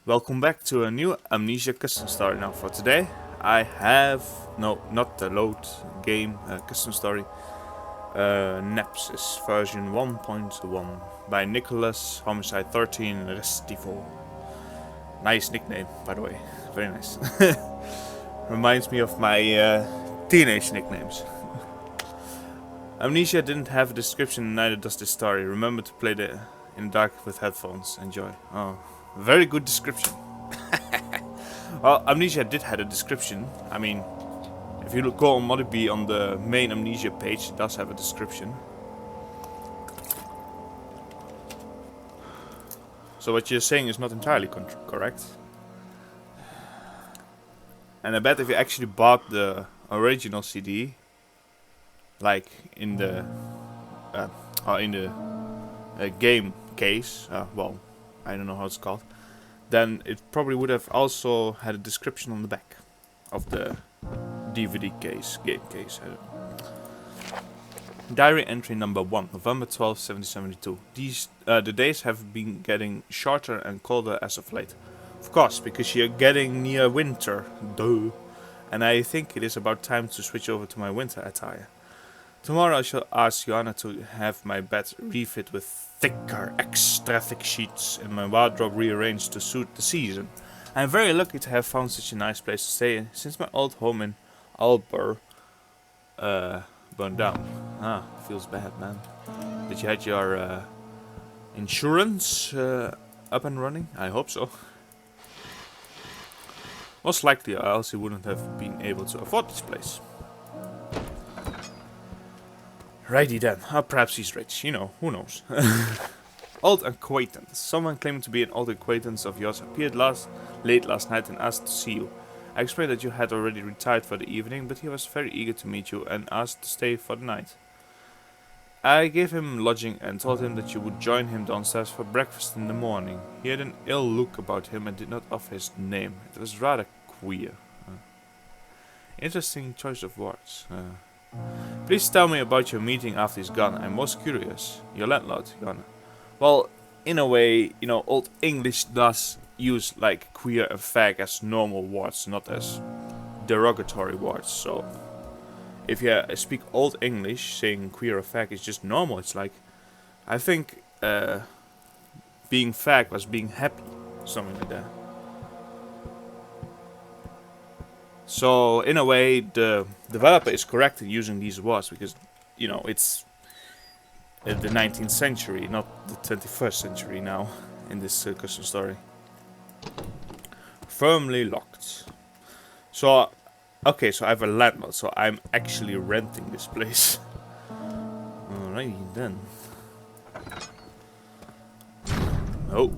Welcome back to a new Amnesia custom story. Now for today I have, no, not the load game custom story, Nepsis version 1.1 by Nicholas Homicide 13 Restivo. Nice nickname, by the way, very nice. Reminds me of my teenage nicknames. Amnesia didn't have a description, neither does this story. Remember to play the in the dark with headphones. Enjoy. Oh, very good description. Well, Amnesia did have a description. I mean, if you go on Modibee on the main Amnesia page, it does have a description. So what you're saying is not entirely correct. And I bet if you actually bought the original CD, like in the game case, well, I don't know how it's called, then it probably would have also had a description on the back of the DVD case, game case. I don't know. Diary entry number 1, November 12, 1772. The days have been getting shorter and colder as of late. Of course, because you're getting near winter, duh. And I think it is about time to switch over to my winter attire. Tomorrow I shall ask Joanna to have my bed refit with thicker, extra thick sheets and my wardrobe rearranged to suit the season. I am very lucky to have found such a nice place to stay in, since my old home in Albur burned down. Feels bad, man. Did you have your insurance up and running? I hope so. Most likely, or else he wouldn't have been able to afford this place. Righty then. Perhaps he's rich. You know, who knows. Old acquaintance. Someone claiming to be an old acquaintance of yours appeared late last night and asked to see you. I explained that you had already retired for the evening, but he was very eager to meet you and asked to stay for the night. I gave him lodging and told him that you would join him downstairs for breakfast in the morning. He had an ill look about him and did not offer his name. It was rather queer. Interesting choice of words. Please tell me about your meeting after he's gone. I'm most curious. Your landlord, Joanna. Well, in a way, you know, Old English does use like queer and fag as normal words, not as derogatory words. So, if you speak Old English, saying queer or fag is just normal. It's like, I think being fag was being happy, something like that. So, in a way, the developer is correct in using these words because, you know, it's the 19th century, not the 21st century now, in this custom story. Firmly locked. So, okay, so I have a landlord, so I'm actually renting this place. Alrighty then. Oh.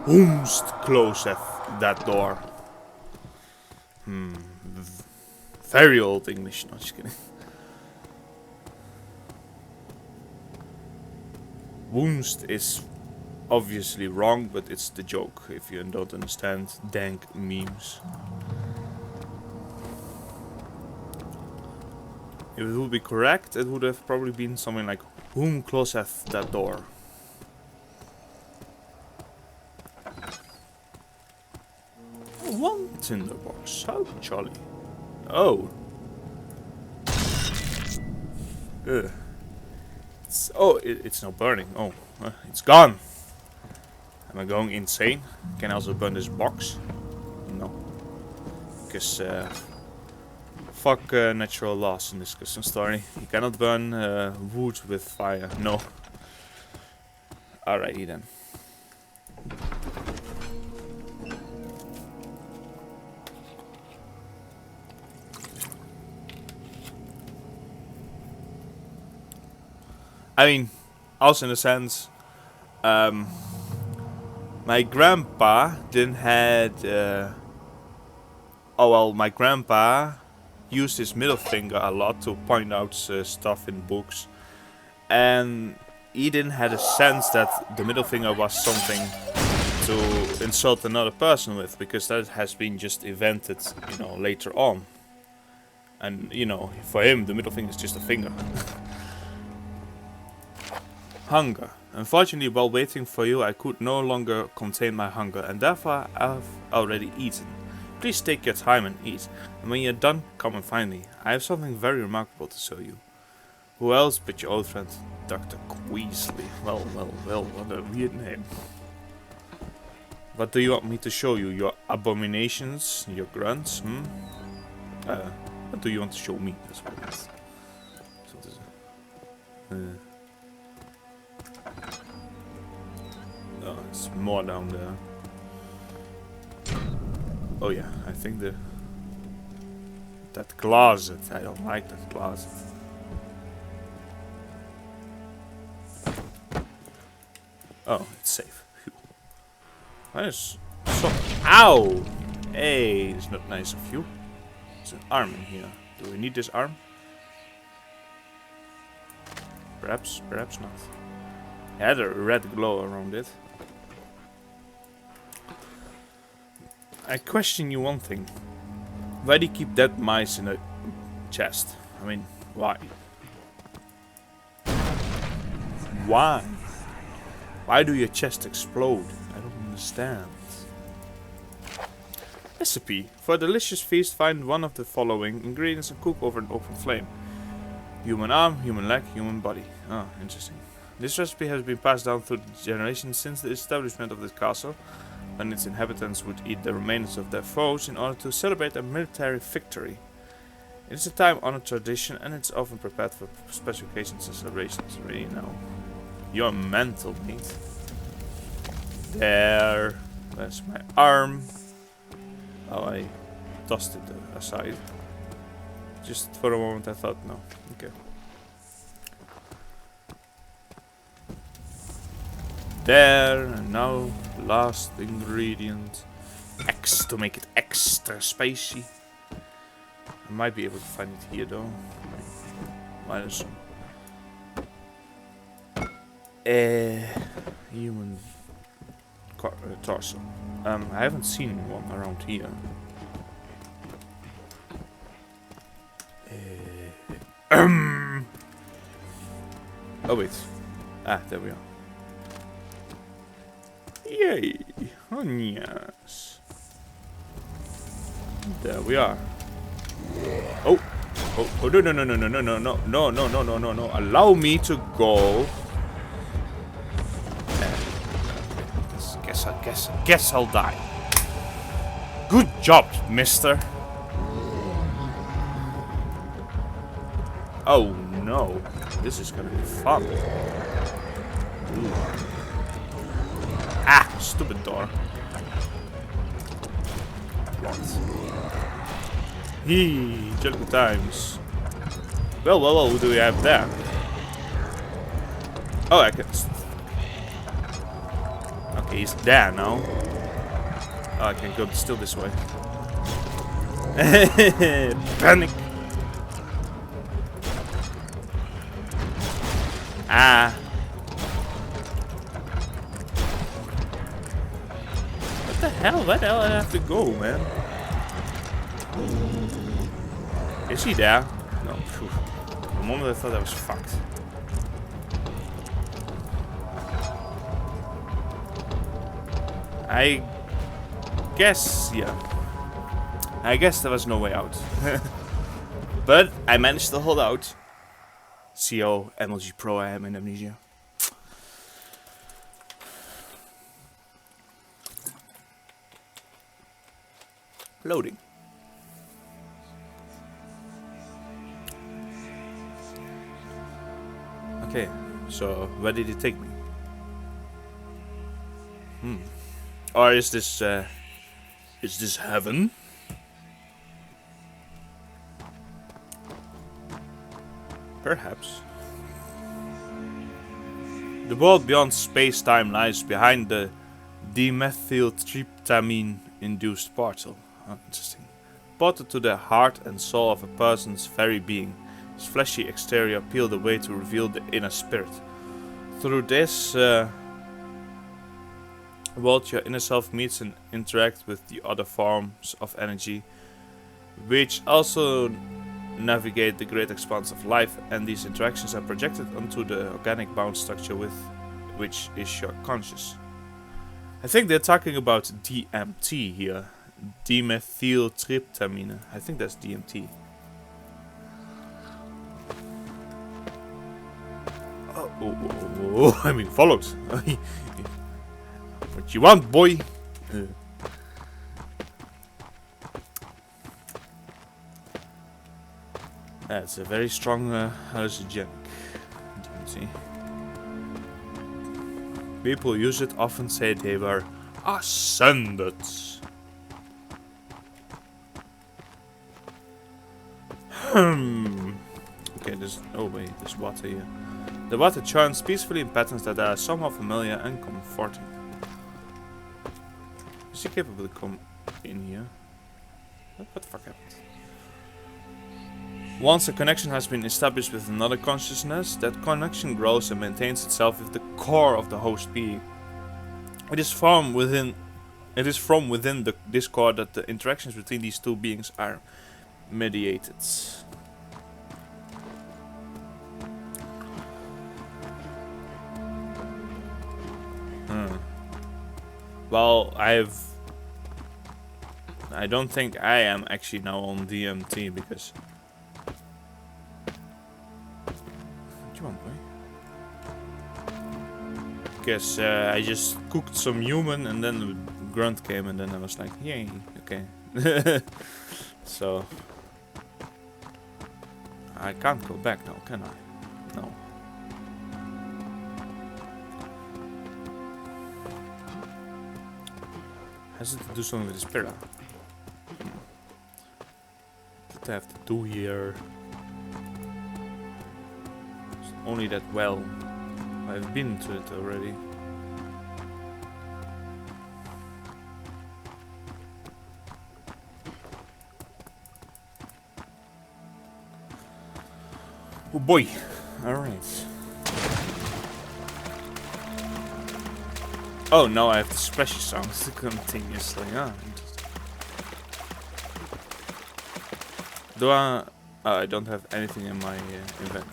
Whomst closeth that door? Very old English, no, just kidding. Wounst is obviously wrong, but it's the joke if you don't understand dank memes. If it would be correct, it would have probably been something like, whom closeth that door? One tinderbox, how jolly. Oh. Ugh. It's not burning. Oh, it's gone. Am I going insane? Can I also burn this box? No. Because, fuck natural laws in this custom story. You cannot burn wood with fire. No. Alrighty then. I mean, also in a sense, my grandpa didn't had. My grandpa used his middle finger a lot to point out stuff in books, and he didn't have a sense that the middle finger was something to insult another person with, because that has been just invented, you know, later on. And you know, for him, the middle finger is just a finger. Hunger. Unfortunately, while waiting for you, I could no longer contain my hunger, and therefore I've already eaten. Please take your time and eat, and when you're done, come and find me. I have something very remarkable to show you. Who else but your old friend, Dr. Queasley? Well, what a weird name. What do you want me to show you? Your abominations? Your grunts? What do you want to show me? That's what it is. Oh, it's more down there. Oh yeah, I think that closet. I don't like that closet. Oh, it's safe. Phew. That is so. Ow! Hey, it's not nice of you. There's an arm in here. Do we need this arm? Perhaps not. It had a red glow around it. I question you one thing. Why do you keep dead mice in a chest? I mean, why? Why? Why do your chest explode? I don't understand. Recipe. For a delicious feast, find one of the following ingredients and cook over an open flame. Human arm, human leg, human body. Oh, interesting. This recipe has been passed down through generations since the establishment of this castle, when its inhabitants would eat the remains of their foes in order to celebrate a military victory. It is a time-honored tradition, and it's often prepared for special occasions and celebrations. Really now. You're mental, mate. There. There's my arm. Oh, I tossed it aside. Just for a moment I thought, no. Okay. There, and now, last ingredient. X to make it extra spicy. I might be able to find it here though. Minus some. Human torso. I haven't seen one around here. Oh wait. Ah, there we are. Yay! Oh yes. There we are. Oh! Oh no. Allow me to go. Guess I'll die. Good job, mister. Oh no. This is gonna be fun. Ooh. Ah, stupid door. What? Hee, jolly times. Well, what do we have there? Oh, I can. Okay, he's there now. Oh, I can go still this way. Panic. Ah. What the hell? Where the hell do I have to go, man? Is he there? No. Phew. For a moment I thought I was fucked. I guess, yeah. I guess there was no way out. But I managed to hold out. See how MLG Pro I am in Amnesia. Loading. Okay, so where did it take me? Or is this heaven? Perhaps. The world beyond space-time lies behind the dimethyltryptamine-induced portal. Oh, interesting. Portal to the heart and soul of a person's very being. His fleshy exterior peeled away to reveal the inner spirit. Through this world, your inner self meets and interacts with the other forms of energy, which also navigate the great expanse of life, and these interactions are projected onto the organic bound structure which is your conscious. I think they're talking about DMT here. Dimethyltryptamine. I think that's DMT. Oh, I'm being followed. What you want, boy? That's a very strong hallucinogenic. DMT. People use it often say they were ascended. Okay, there's... Oh wait, there's water here. The water churns peacefully in patterns that are somehow familiar and comforting. Is he capable to come in here? What the fuck happened? Once a connection has been established with another consciousness, that connection grows and maintains itself with the core of the host being. It is from within this core that the interactions between these two beings are mediated. Well, I don't think I am actually now on DMT because... What do you want, boy? Because I just cooked some human and then the grunt came and then I was like, yay, okay. So... I can't go back now, can I? No. Has it to do something with the spirit? What do I have to do here? It's only that well. I've been to it already. Oh boy! Alright. Oh no, I have to splash sounds continuously. Ah, interesting. Do I... Oh, I don't have anything in my inventory.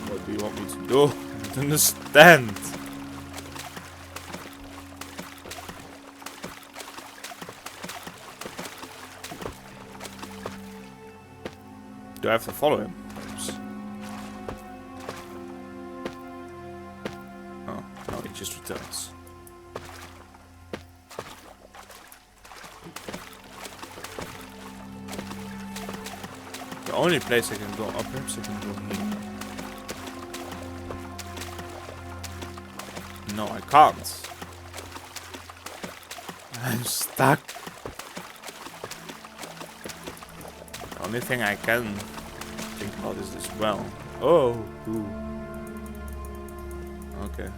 What do you want me to do? I don't understand. Do I have to follow him? Oh, no, he just returns. The only place I can go up, perhaps I can go here. No, I can't. I'm stuck. The only thing I can think about is this well. Oh, ooh. Okay.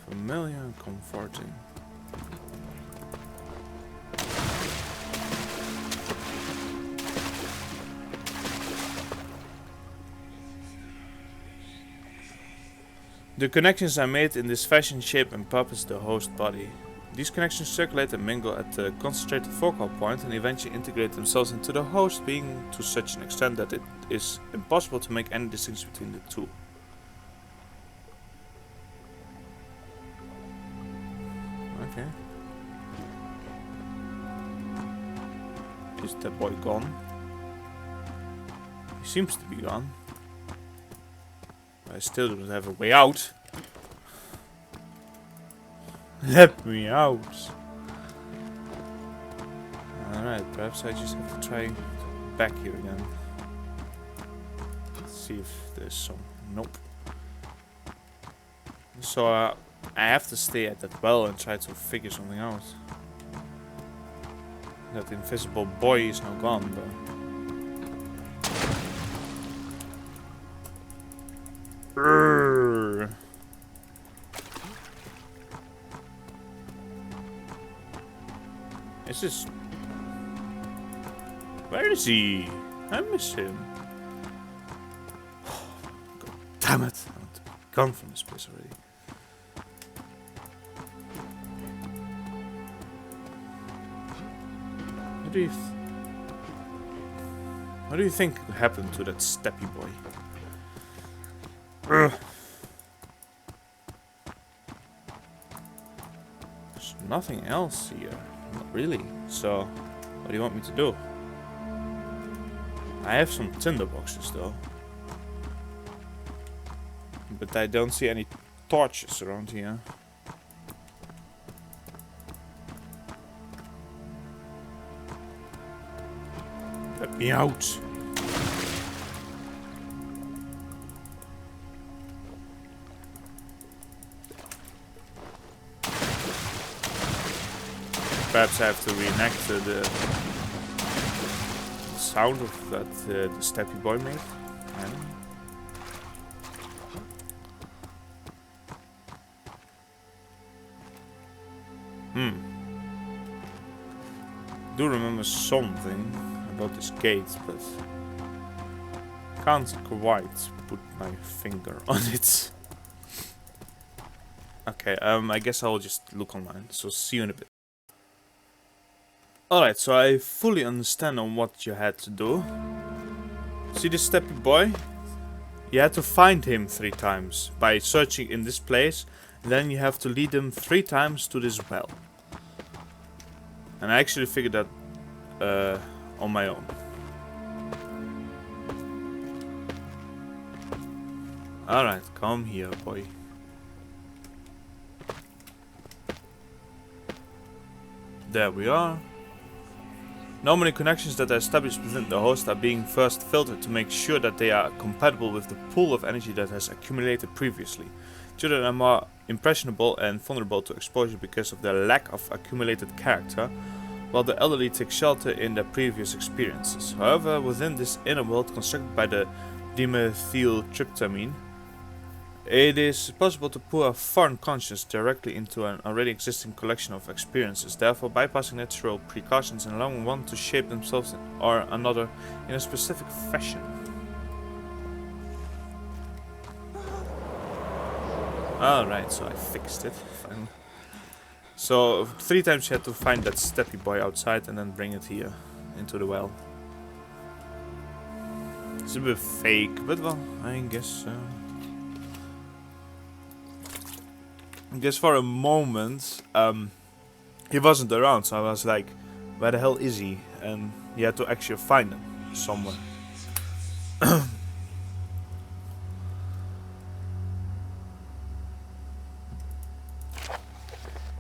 Familiar and comforting. The connections are made in this fashion, shape and purpose the host body. These connections circulate and mingle at the concentrated focal point and eventually integrate themselves into the host being to such an extent that it is impossible to make any distinction between the two. Okay. Is that boy gone? He seems to be gone. I still don't have a way out. Let me out. Alright, perhaps I just have to try back here again. Let's see if there's some... Nope. So I have to stay at that well and try to figure something out. That invisible boy is now gone though. Is this... Where is he? I miss him. God damn it. I want to be gone from this place already. what do you think happened to that steppy boy? Ugh. There's nothing else here. Not really. So, what do you want me to do? I have some tinder boxes though. But I don't see any torches around here. Let me out. Perhaps I have to reenact the sound of that the steppy boy made. I don't know. I do remember something about this gate, but can't quite put my finger on it. Okay, I guess I'll just look online, so see you in a bit. Alright, so I fully understand on what you had to do. See this steppy boy? You had to find him 3 times by searching in this place, and then you have to lead him 3 times to this well. And I actually figured that on my own. Alright, come here, boy. There we are. Normally connections that are established within the host are being first filtered to make sure that they are compatible with the pool of energy that has accumulated previously. Children are more impressionable and vulnerable to exposure because of their lack of accumulated character, while the elderly take shelter in their previous experiences. However, within this inner world constructed by the dimethyltryptamine, it is possible to pour a foreign conscience directly into an already existing collection of experiences, therefore bypassing natural precautions and allowing one to shape themselves or another in a specific fashion. Alright, so I fixed it, finally. So, 3 times you had to find that steppy boy outside and then bring it here, into the well. It's a bit fake, but well, I guess for a moment, he wasn't around, so I was like, where the hell is he? And you had to actually find him somewhere.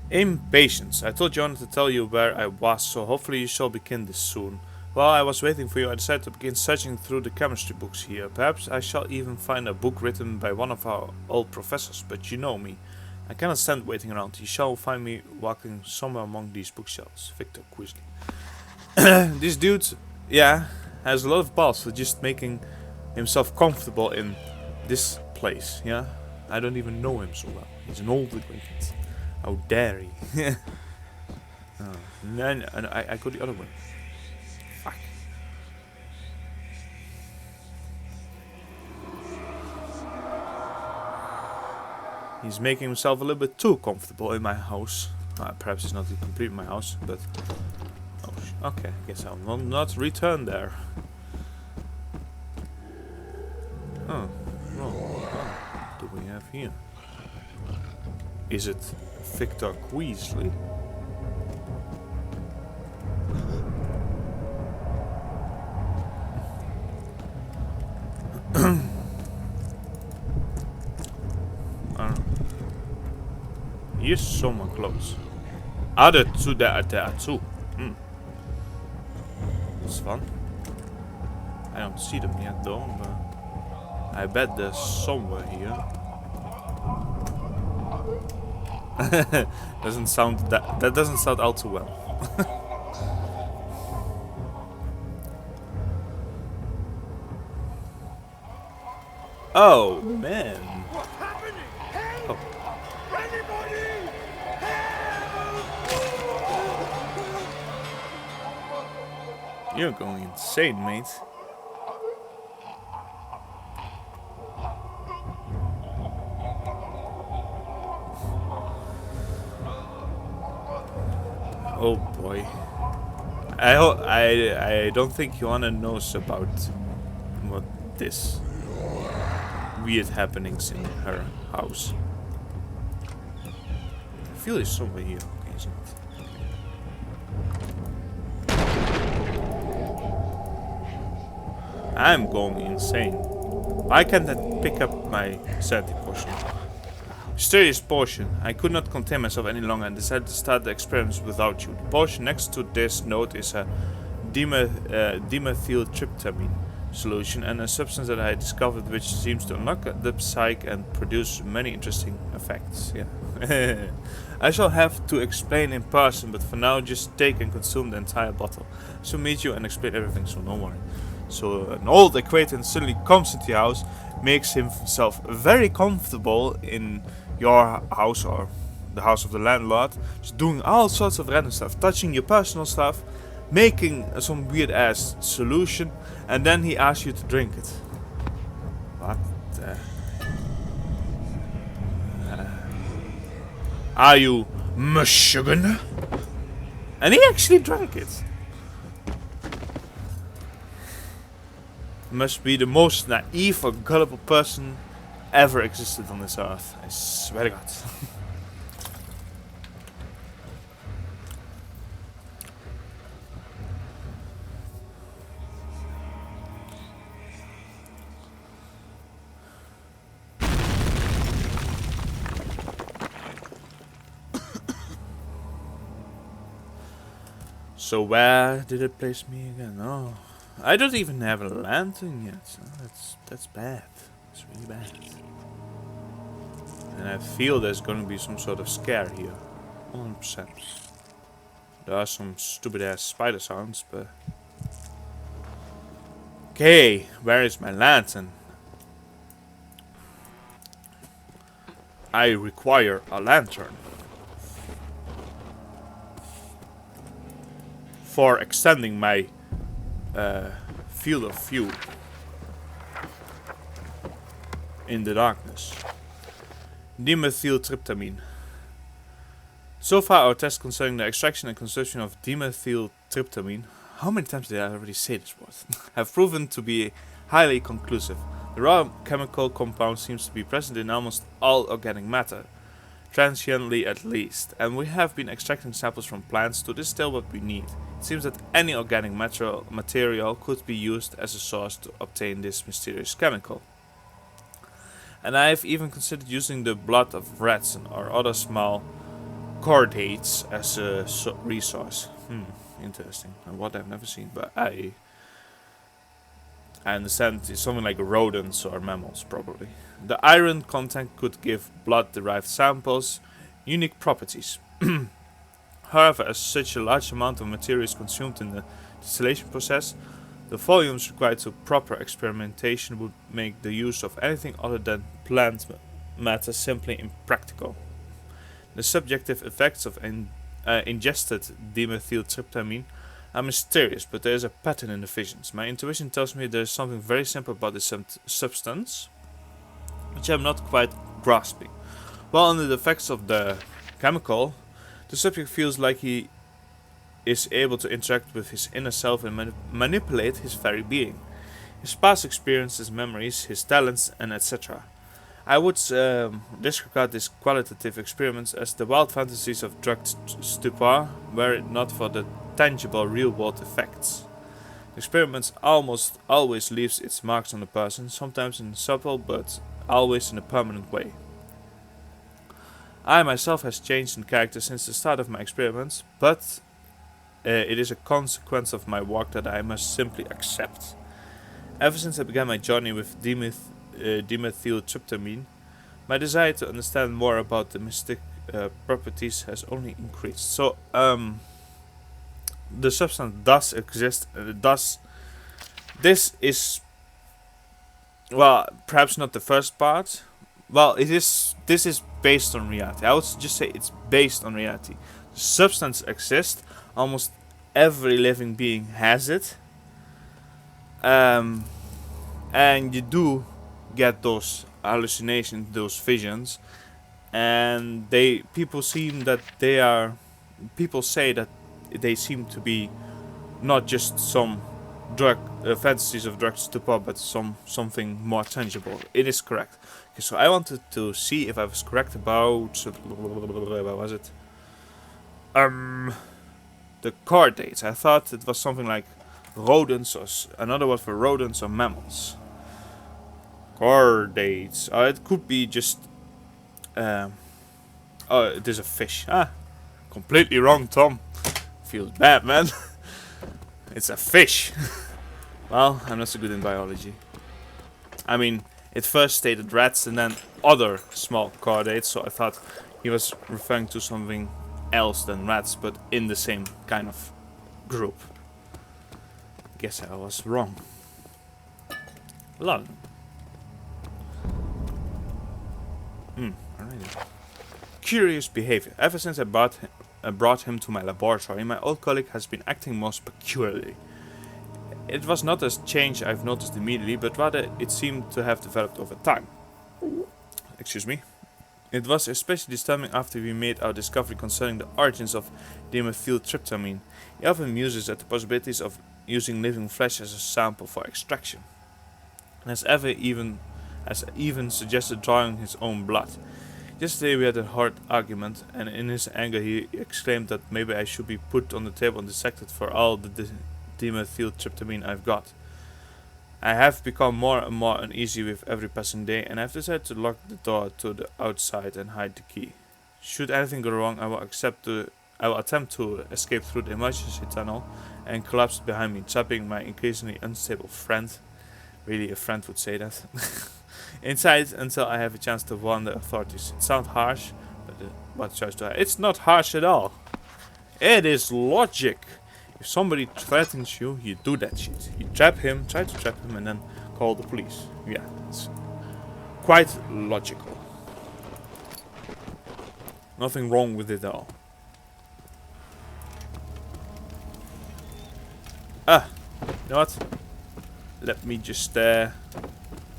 Impatience. I told Jonah to tell you where I was, so hopefully you shall begin this soon. While I was waiting for you, I decided to begin searching through the chemistry books here. Perhaps I shall even find a book written by one of our old professors, but you know me. I cannot stand waiting around. You shall find me walking somewhere among these bookshelves. Victor Quisley. This dude, yeah, has a lot of balls for just making himself comfortable in this place, yeah? I don't even know him so well. He's an old acquaintance. How dare he? Oh, no, I go the other way. Fuck. He's making himself a little bit too comfortable in my house. Perhaps it's not completely my house, but... Oh, okay, I guess I will not return there. Oh, well, what do we have here? Is it Victor Quisley? He is somewhere close. There are two. That's fun. I don't see them yet though, but I bet there's somewhere here. Doesn't sound that doesn't sound all too well. Oh man. Oh. You're going insane, mate. Oh boy. I don't think Joanna knows about what this weird happenings in her house. I feel it's somewhere here. Okay, it's not. I'm going insane. Why can't I pick up my sanity potion? Mysterious potion. I could not contain myself any longer and decided to start the experiments without you. The potion next to this note is a dimethyltryptamine solution and a substance that I discovered which seems to unlock the psyche and produce many interesting effects. Yeah. I shall have to explain in person, but for now just take and consume the entire bottle. I shall meet you and explain everything, so no worry. So an old acquaintance suddenly comes into your house, makes himself very comfortable in your house or the house of the landlord, just doing all sorts of random stuff, touching your personal stuff, making some weird ass solution, and then he asks you to drink it. What the? Are you Michigan? And he actually drank it. Must be the most naive or gullible person ever existed on this earth. I swear to God. So where did it place me again? Oh, I don't even have a lantern yet. Oh, that's bad. It's really bad. And I feel there's going to be some sort of scare here. 100%. There are some stupid ass spider sounds, but... Okay, where is my lantern? I require a lantern. For extending my field of view in the darkness. Dimethyltryptamine. So far our tests concerning the extraction and consumption of dimethyltryptamine, how many times did I already say this word, have proven to be highly conclusive. The raw chemical compound seems to be present in almost all organic matter, transiently at least, and we have been extracting samples from plants to distill what we need. It seems that any organic material could be used as a source to obtain this mysterious chemical. And I have even considered using the blood of rats or other small chordates as a resource. Interesting. What I've never seen, but I understand it's something like rodents or mammals, probably. The iron content could give blood-derived samples unique properties. However, as such a large amount of material is consumed in the distillation process, the volumes required to proper experimentation would make the use of anything other than plant matter simply impractical. The subjective effects of ingested dimethyltryptamine are mysterious, but there is a pattern in the visions. My intuition tells me there is something very simple about this substance, which I am not quite grasping. While under the effects of the chemical, the subject feels like he is able to interact with his inner self and manipulate his very being, his past experiences, memories, his talents, and etc. I would disregard these qualitative experiments as the wild fantasies of drugged stupor, were it not for the tangible real-world effects. The experiments almost always leaves its marks on the person, sometimes in a subtle but always in a permanent way. I myself has changed in character since the start of my experiments, but it is a consequence of my work that I must simply accept. Ever since I began my journey with dimethyltryptamine, my desire to understand more about the mystic properties has only increased. So, the substance does exist. This is, well, perhaps not the first part. Well, this is based on reality. I would just say it's based on reality. The substance exists. Almost every living being has it. And you do get those hallucinations, those visions, and people say that they seem to be not just some drug fantasies of drugs to pop, but something more tangible. It is correct. Okay, so I wanted to see if I was correct about what was it? The car dates. I thought it was something like rodents, or another word for rodents or mammals. Car dates. It could be just. Oh, it is a fish. Ah, completely wrong, Tom. Feels bad, man. It's a fish. Well, I'm not so good in biology. I mean, it first stated rats and then other small chordates, so I thought he was referring to something else than rats, but in the same kind of group. Guess I was wrong. Lol. Alrighty. Curious behavior. Ever since I brought him to my laboratory, my old colleague has been acting most peculiarly. It was not a change I've noticed immediately, but rather it seemed to have developed over time. Excuse me. It was especially disturbing after we made our discovery concerning the origins of dimethyltryptamine. He often muses at the possibilities of using living flesh as a sample for extraction, and has even suggested drawing his own blood. Yesterday we had a hard argument, and in his anger he exclaimed that maybe I should be put on the table and dissected for all the dimethyltryptamine I've got. I have become more and more uneasy with every passing day, and I've decided to lock the door to the outside and hide the key. Should anything go wrong, I will attempt to escape through the emergency tunnel and collapse behind me, trapping my increasingly unstable friend. Really, a friend would say that. Inside until I have a chance to warn the authorities. It sounds harsh, but what choice do I have? It's not harsh at all. It is logic. If somebody threatens you, you do that shit. You trap him, try to trap him, and then call the police. Yeah, it's quite logical. Nothing wrong with it at all. You know what? Let me just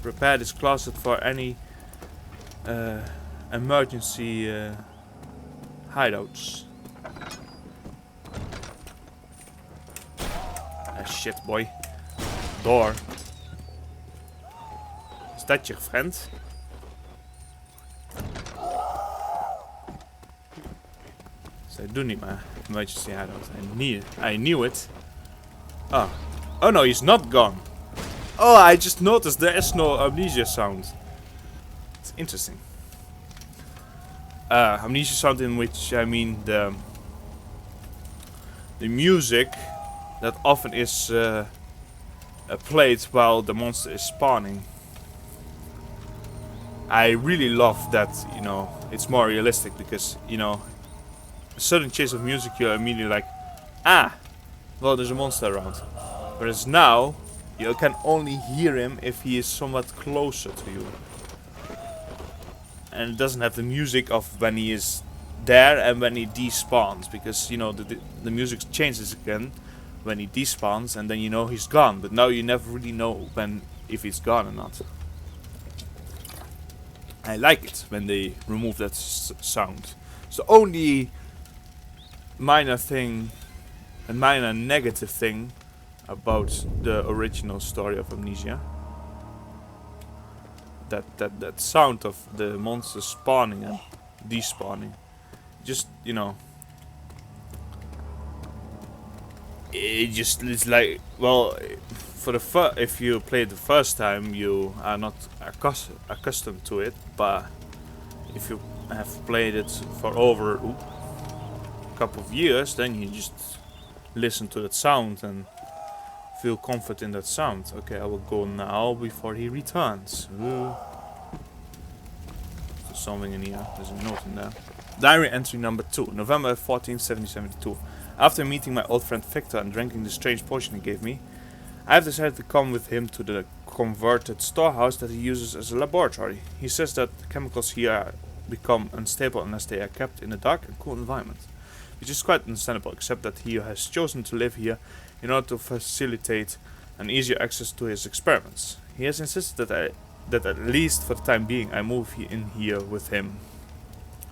prepare this closet for any emergency hideouts. Shit, boy. Door. Is dat je friend? Zij doen niet maar emergency hideout. I knew it. Oh. Oh no, he's not gone. Oh, I just noticed there is no amnesia sound. It's interesting. Amnesia sound, in which I mean the music that often is played while the monster is spawning. I really love that, you know, it's more realistic, because, you know, a certain chase of music you're immediately like, ah, well, there's a monster around. Whereas now, you can only hear him if he is somewhat closer to you. And it doesn't have the music of when he is there and when he despawns, because, you know, the music changes again when he despawns, and then you know he's gone. But now you never really know if he's gone or not. I like it when they remove that sound. It's the only minor thing, a minor negative thing about the original story of Amnesia. That sound of the monster spawning and despawning. Just, you know, it's like, well, for the if you play it the first time, you are not accustomed to it, but if you have played it for over a couple of years, then you just listen to that sound and feel comfort in that sound. Okay, I will go now before he returns. There's something in here. There's a note in there. Diary entry number 2, November 14, 1772. After meeting my old friend Victor and drinking the strange potion he gave me, I have decided to come with him to the converted storehouse that he uses as a laboratory. He says that the chemicals here become unstable unless they are kept in a dark and cool environment, which is quite understandable, except that he has chosen to live here in order to facilitate an easier access to his experiments. He has insisted that at least for the time being I move in here with him.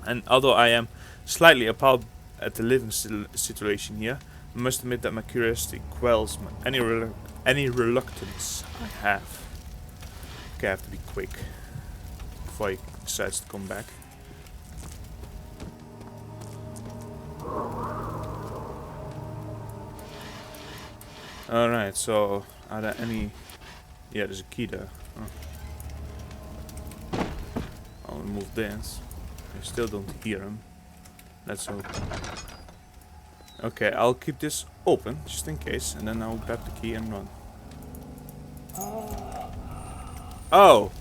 And although I am slightly appalled at the living situation here, I must admit that my curiosity quells any reluctance I have. Okay, I have to be quick before he decides to come back. Alright, so are there any... Yeah, there's a key there. Oh. I'll remove this. I still don't hear him. Let's hope. Okay, I'll keep this open, just in case, and then I'll grab the key and run. Oh!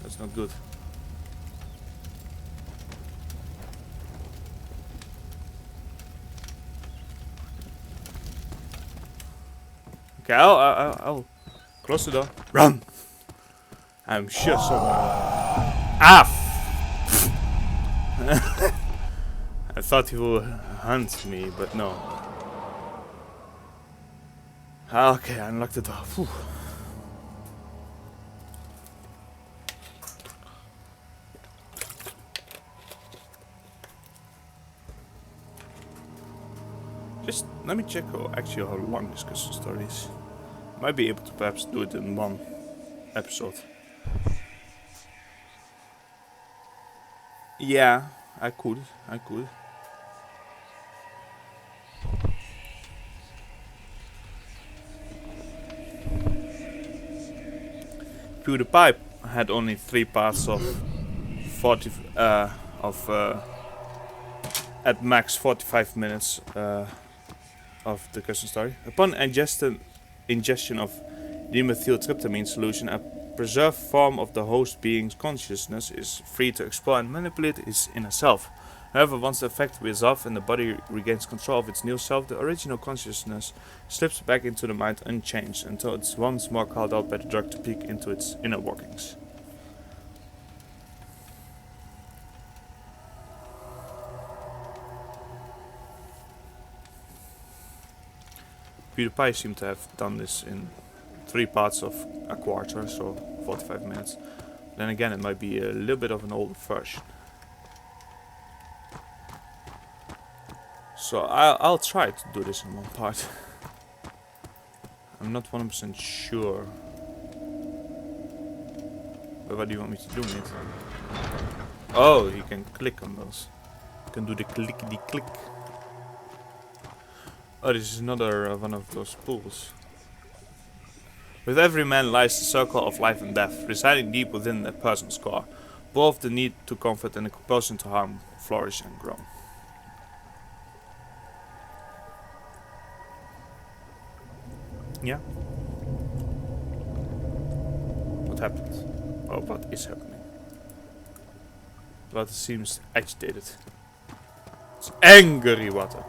That's not good. Okay, I'll close the door. Run! I'm sure someone... Ah! I thought he would hunt me, but no. Okay, I unlocked the door. Whew. Just let me check actually how long this custom story is. Might be able to perhaps do it in one episode. Yeah, I could. PewDiePie had only 3 parts of 40 at max 45 minutes of the custom story. Upon ingestion of dimethyltryptamine solution, a preserved form of the host being's consciousness is free to explore and manipulate its inner self. However, once the effect wears off and the body regains control of its new self, the original consciousness slips back into the mind unchanged until it's once more called out by the drug to peek into its inner workings. PewDiePie seemed to have done this in 3 parts of a quarter, so 45 minutes. Then again, it might be a little bit of an older version. So I'll try to do this in 1 part. I'm not 100% sure. But what do you want me to do, mate? Oh, you can click on those. You can do the clickety click. Oh, this is another one of those pools. With every man lies the circle of life and death, residing deep within a person's core. Both the need to comfort and the compulsion to harm flourish and grow. Yeah? What happened? Oh, what is happening? Water seems agitated. It's angry water.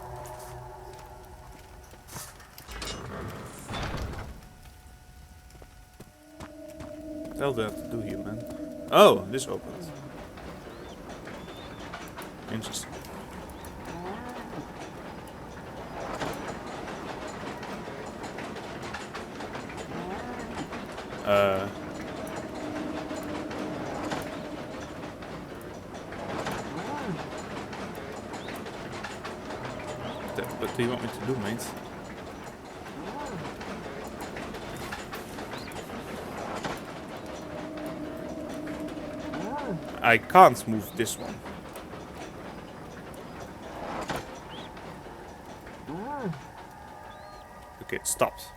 What the hell do I have to do here, man? Oh, this opened. Interesting. What do you want me to do, mate? I can't move this one. Okay, it stopped.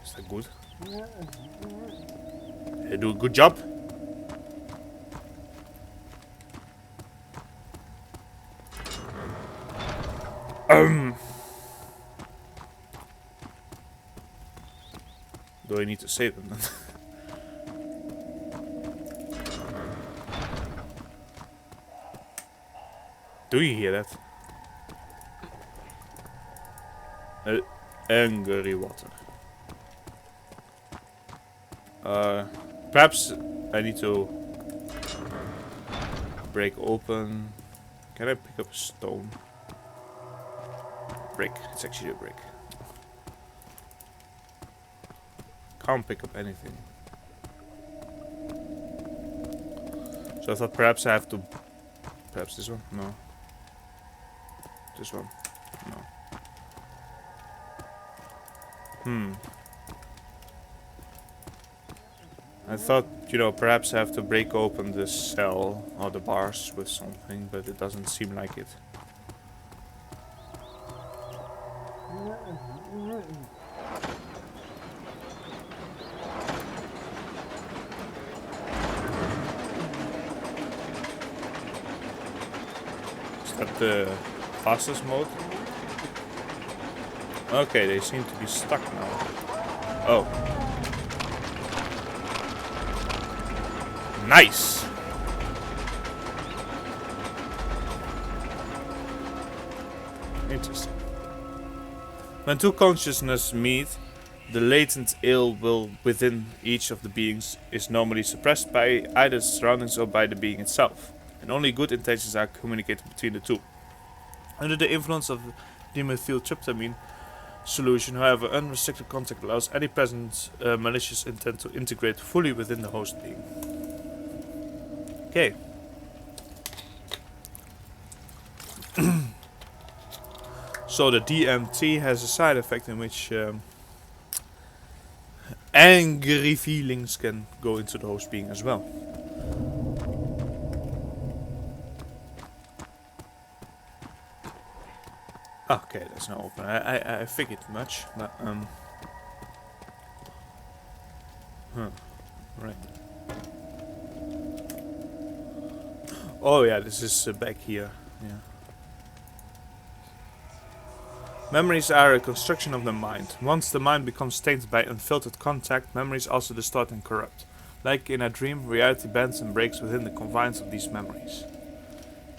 Is that good? You do a good job. Do I need to save them then? Do you hear that? Angry water. Perhaps I need to break open. Can I pick up a stone? Brick. It's actually a brick. Can't pick up anything. So I thought perhaps I have to... Perhaps this one? No. This one. I thought, you know, perhaps I have to break open this cell or the bars with something, but it doesn't seem like it. Is that the fastest mode? Okay, they seem to be stuck now. Oh. Nice! Interesting. When two consciousnesses meet, the latent ill will within each of the beings is normally suppressed by either the surroundings or by the being itself, and only good intentions are communicated between the two. Under the influence of dimethyltryptamine solution, however, unrestricted contact allows any present malicious intent to integrate fully within the host being. Okay. So the DMT has a side effect in which angry feelings can go into the host being as well. Okay, that's not open. I figured much, but right. Oh yeah, this is back here. Yeah. Memories are a construction of the mind. Once the mind becomes tainted by unfiltered contact, memories also distort and corrupt. Like in a dream, reality bends and breaks within the confines of these memories.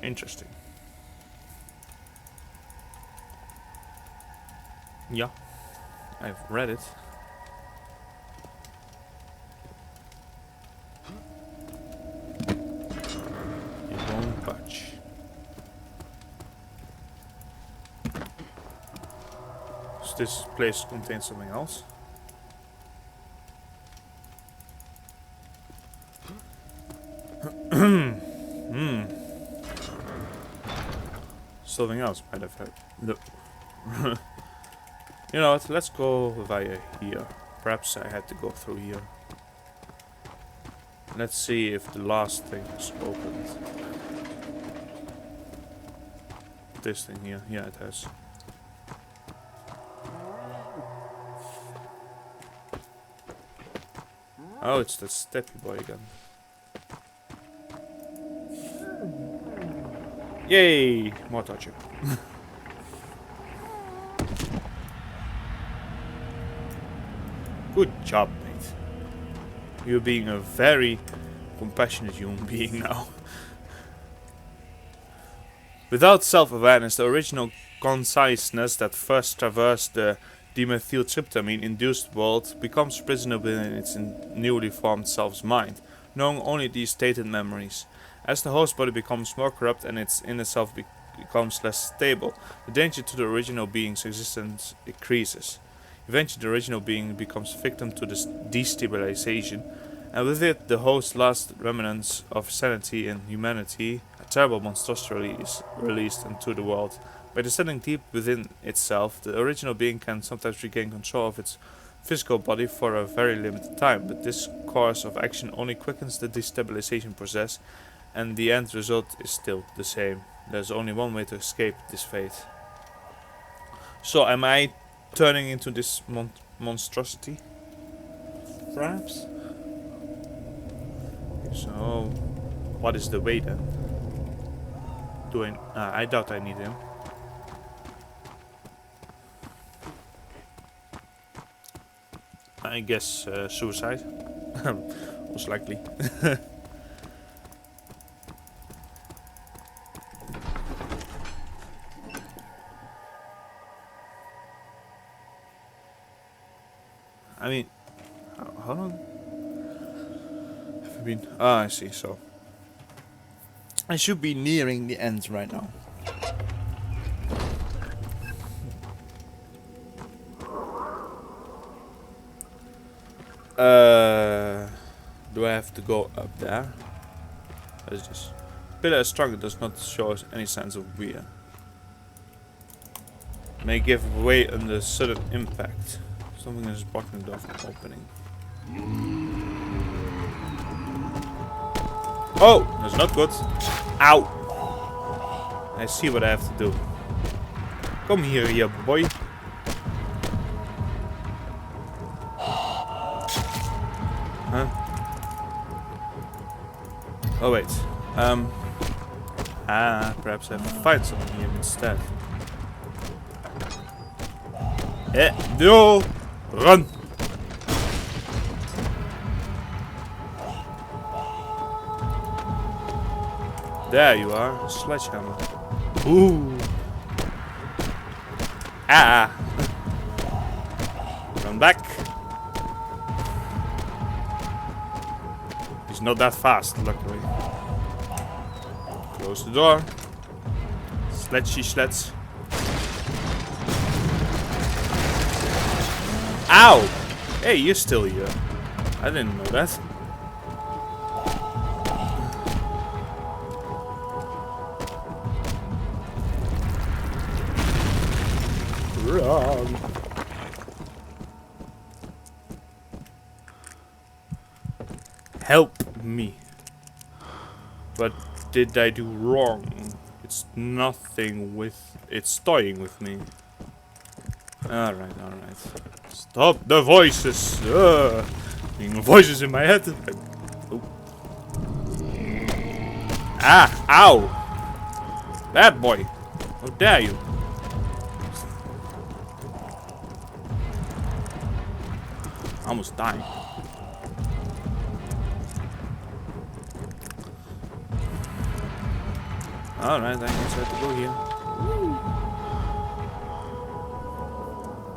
Interesting. Yeah, I've read it. It won't budge. So this place contains something else. Something else might have had. Look. You know what, let's go via here. Perhaps I had to go through here. Let's see if the last thing is opened. This thing here, yeah it has. Oh, it's that steppy boy again. Yay! More torture. Good job, mate. You're being a very compassionate human being now. Without self-awareness, the original consciousness that first traversed the dimethyltryptamine-induced world becomes prisoner within its newly formed self's mind, knowing only these tainted memories. As the host body becomes more corrupt and its inner self becomes less stable, the danger to the original being's existence increases. Eventually, the original being becomes victim to this destabilization, and with it, the host's last remnants of sanity and humanity, a terrible monstrosity is released into the world. By descending deep within itself, the original being can sometimes regain control of its physical body for a very limited time, but this course of action only quickens the destabilization process, and the end result is still the same. There's only one way to escape this fate. So, am I turning into this monstrosity? Perhaps? Okay, so, what is the way then? I doubt I need him. I guess suicide. Most likely. I mean, how long have I been? Ah, I see. So I should be nearing the end right now. Do I have to go up there? What is this? Pillar is strong. It does not show us any signs of wear. May give way under sudden impact. Something is blocking the door from opening. Oh, that's not good. Ow! I see what I have to do. Come here, you boy. Huh? Oh wait. Perhaps I have to fight someone here instead. No! Run! There you are, sledgehammer. Ooh! Ah! Run back! He's not that fast, luckily. Close the door. Sledgy sleds. Ow! Hey, you're still here. I didn't know that. Run! Help me. What did I do wrong? It's nothing with... It's toying with me. Alright. Stop the voices! Voices in my head. Oh. Ah! Ow! Bad boy! How dare you! I almost died. Alright, I guess I have to go here.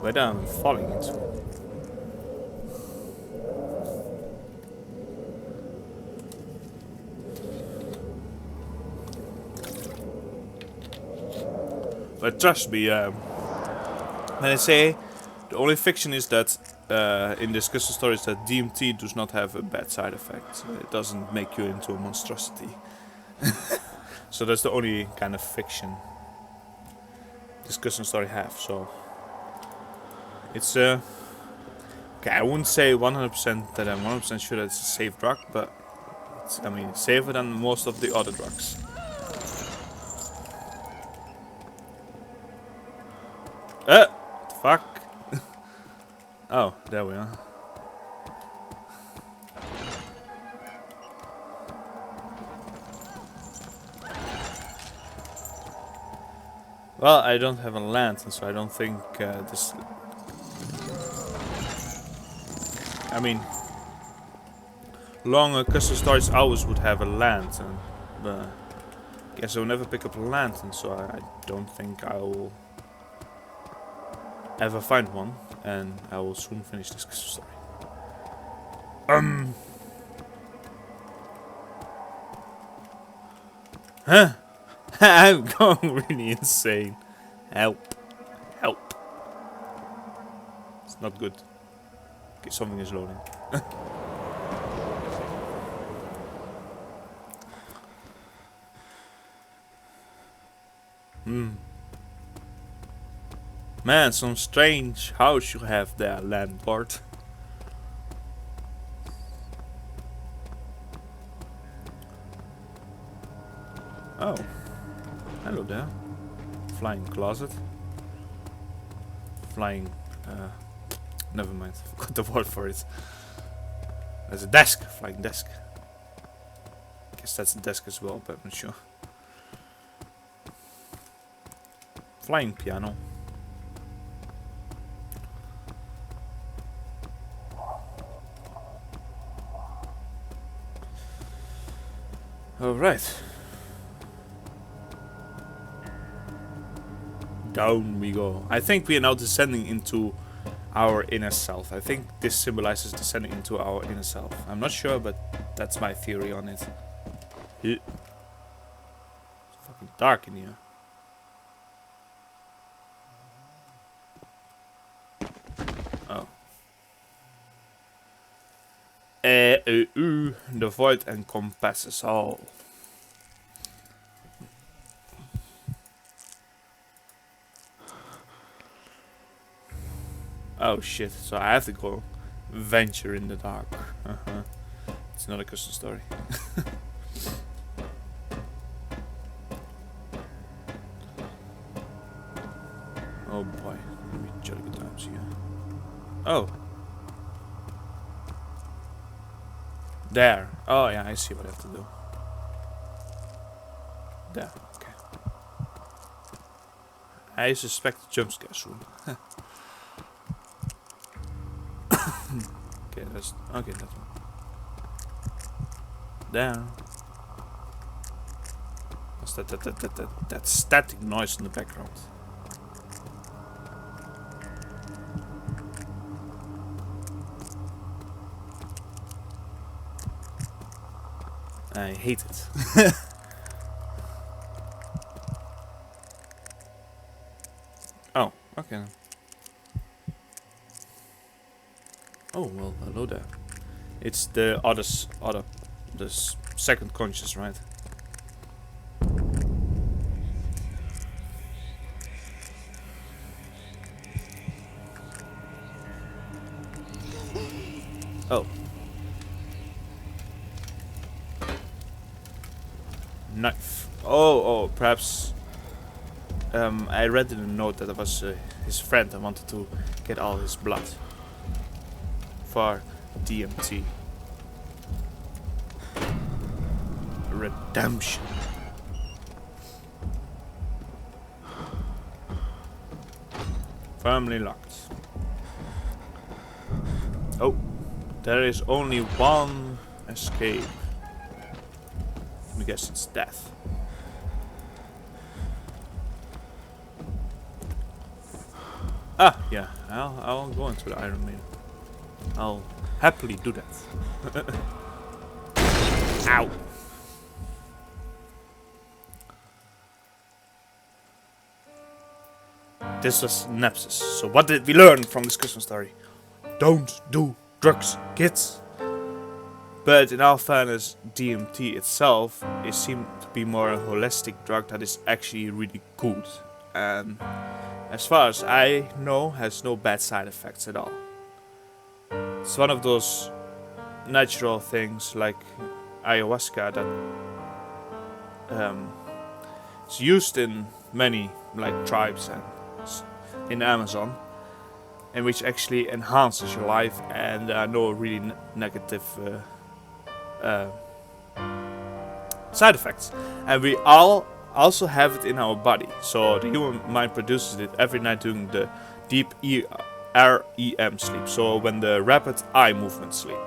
Where am I falling into? But trust me, when I say the only fiction is that in discussion stories that DMT does not have a bad side effect. It doesn't make you into a monstrosity. So that's the only kind of fiction discussion story have. So it's okay. I wouldn't say 100% that I'm 100% sure that it's a safe drug, but it's, I mean, safer than most of the other drugs. Fuck. Oh, there we are. Well, I don't have a lantern, so I don't think this... I mean... Long custom stories always would have a lantern, but... I guess I'll never pick up a lantern, so I don't think I will... ever find one, and I will soon finish this custom story. Huh? I'm going really insane. Help. Help. It's not good. Okay, something is loading. Man, some strange house you have there, landlord. Oh. Hello there. Flying closet. Flying... never mind. I forgot the word for it. There's a desk. Flying desk. Guess that's a desk as well, but I'm not sure. Flying piano. Alright. Down we go. I think we are now descending into our inner self. I think this symbolizes descending into our inner self. I'm not sure, but that's my theory on it. It's fucking dark in here. Oh. The void encompasses all. Oh shit, so I have to go venture in the dark. It's not a custom story. Oh boy, let me jolly good times here. Oh. There. Oh yeah, I see what I have to do. There, okay. I suspect a jump scare soon. Okay, that's okay, that one. There. What's that static noise in the background? I hate it. Oh, okay. Oh well, hello there. It's the the second conscious, right? Oh. Knife. Oh, perhaps. I read in a note that it was his friend and wanted to get all his blood for DMT. Redemption. Firmly locked. Oh, there is only one escape. I guess it's death. Ah, yeah, I'll go into the Iron Maiden. I'll happily do that. Ow! This was Nepsis. So what did we learn from this Christmas story? Don't do drugs, kids! But in all fairness, DMT itself is seemed to be more a holistic drug that is actually really good. And as far as I know, has no bad side effects at all. It's one of those natural things like ayahuasca that it's used in many like tribes and in Amazon, and which actually enhances your life, and there are no really negative side effects. And we all also have it in our body. So the human mind produces it every night during the deep REM sleep. So when the rapid eye movement sleep.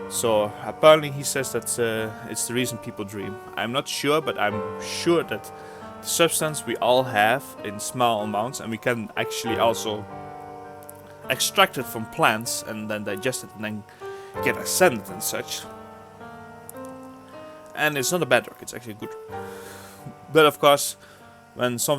So apparently he says that it's the reason people dream. I'm not sure, but I'm sure that the substance we all have in small amounts, and we can actually also extract it from plants and then digest it and then get ascended and such. And it's not a bad drug, it's actually good. But of course, when something